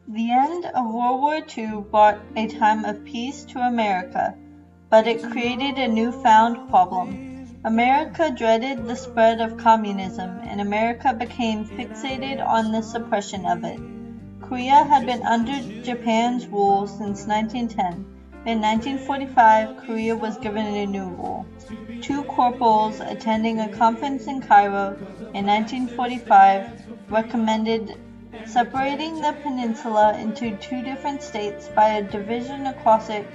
The end of World War II brought a time of peace to America, but it created a newfound problem. America dreaded the spread of communism, and America became fixated on the suppression of it. Korea had been under Japan's rule since 1910. In 1945, Korea was given a new rule. Two corporals attending a conference in Cairo in 1945 recommended separating the peninsula into two different states by a division across it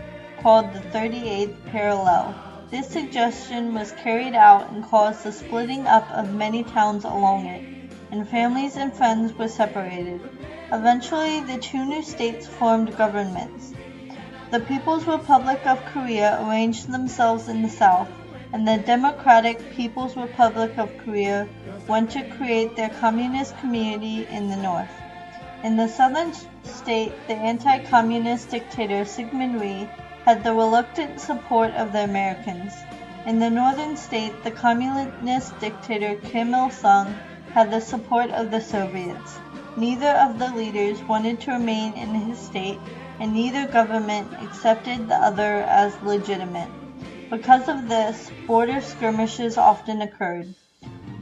called the 38th parallel. This suggestion was carried out and caused the splitting up of many towns along it, and families and friends were separated. Eventually, the two new states formed governments. The People's Republic of Korea arranged themselves in the south, and the Democratic People's Republic of Korea went to create their communist community in the north. In the southern state, the anti-communist dictator Syngman Rhee had the reluctant support of the Americans. In the northern state, the communist dictator Kim Il-sung had the support of the Soviets. Neither of the leaders wanted to remain in his state, and neither government accepted the other as legitimate. Because of this, border skirmishes often occurred.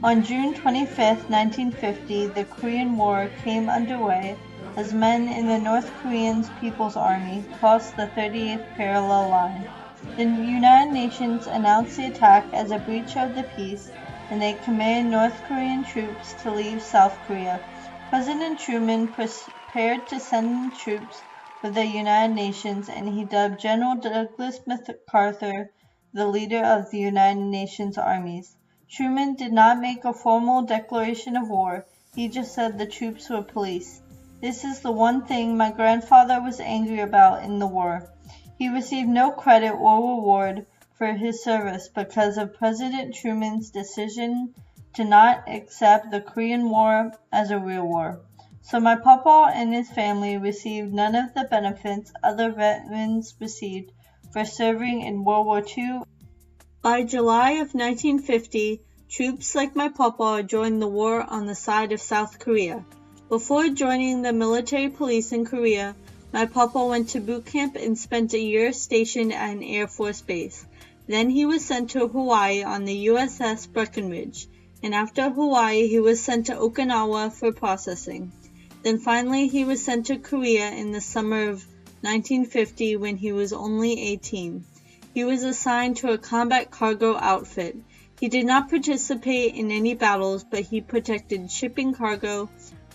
On June 25, 1950, the Korean War came underway as men in the North Korean People's Army crossed the 38th parallel line. The United Nations announced the attack as a breach of the peace, and they commanded North Korean troops to leave South Korea. President Truman prepared to send troops for the United Nations, and he dubbed General Douglas MacArthur the leader of the United Nations armies. Truman did not make a formal declaration of war, he just said the troops were police. This is the one thing my grandfather was angry about in the war. He received no credit or reward for his service because of President Truman's decision to not accept the Korean War as a real war. So my papa and his family received none of the benefits other veterans received for serving in World War II. By July of 1950, troops like my papa joined the war on the side of South Korea. Before joining the military police in Korea, my papa went to boot camp and spent a year stationed at an Air Force base. Then he was sent to Hawaii on the USS Breckenridge, and after Hawaii he was sent to Okinawa for processing. Then finally he was sent to Korea in the summer of 1950 when he was only 18. He was assigned to a combat cargo outfit. He did not participate in any battles, but he protected shipping cargo,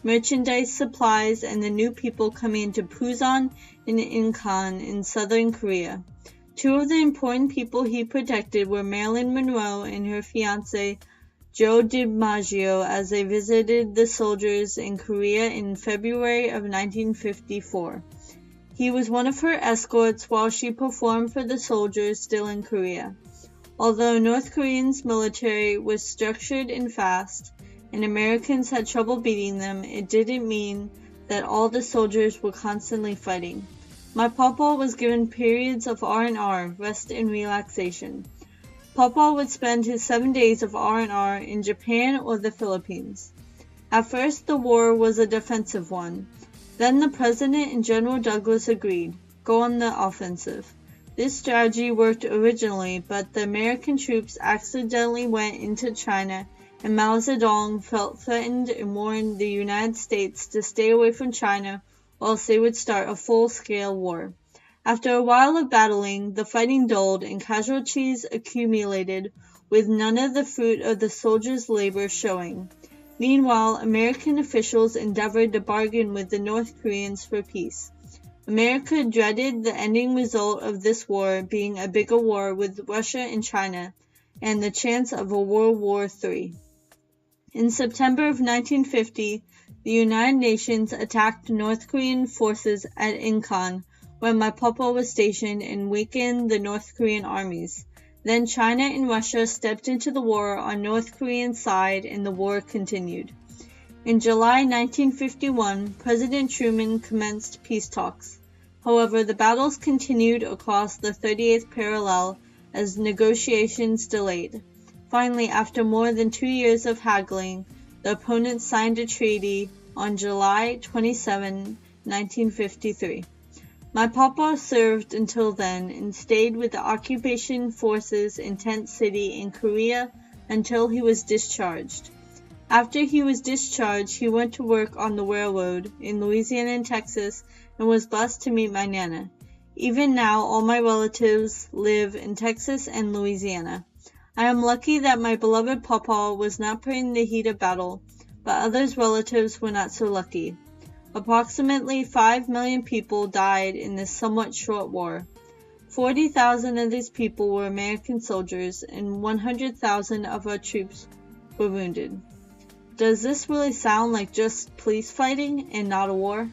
merchandise supplies, and the new people coming into Pusan and Incheon in southern Korea. Two of the important people he protected were Marilyn Monroe and her fiancé, Joe DiMaggio, as they visited the soldiers in Korea in February of 1954. He was one of her escorts while she performed for the soldiers still in Korea. Although North Korea's military was structured and fast, and Americans had trouble beating them, it didn't mean that all the soldiers were constantly fighting. My papa was given periods of R&R, rest and relaxation. Papa would spend his 7 days of R&R in Japan or the Philippines. At first, the war was a defensive one. Then the President and General Douglas agreed, go on the offensive. This strategy worked originally, but the American troops accidentally went into China, and Mao Zedong felt threatened and warned the United States to stay away from China, or else they would start a full-scale war. After a while of battling, the fighting dulled and casualties accumulated, with none of the fruit of the soldiers' labor showing. Meanwhile, American officials endeavored to bargain with the North Koreans for peace. America dreaded the ending result of this war being a bigger war with Russia and China, and the chance of a World War III. In September of 1950, the United Nations attacked North Korean forces at Incheon, where my papa was stationed, and weakened the North Korean armies. Then China and Russia stepped into the war on North Korean side, and the war continued. In July 1951, President Truman commenced peace talks. However, the battles continued across the 38th parallel as negotiations delayed. Finally, after more than 2 years of haggling, the opponents signed a treaty on July 27, 1953. My papa served until then and stayed with the occupation forces in Tent City in Korea until he was discharged. After he was discharged, he went to work on the railroad in Louisiana and Texas and was blessed to meet my Nana. Even now, all my relatives live in Texas and Louisiana. I am lucky that my beloved papa was not put in the heat of battle, but others' relatives were not so lucky. Approximately 5 million people died in this somewhat short war. 40,000 of these people were American soldiers, and 100,000 of our troops were wounded. Does this really sound like just police fighting and not a war?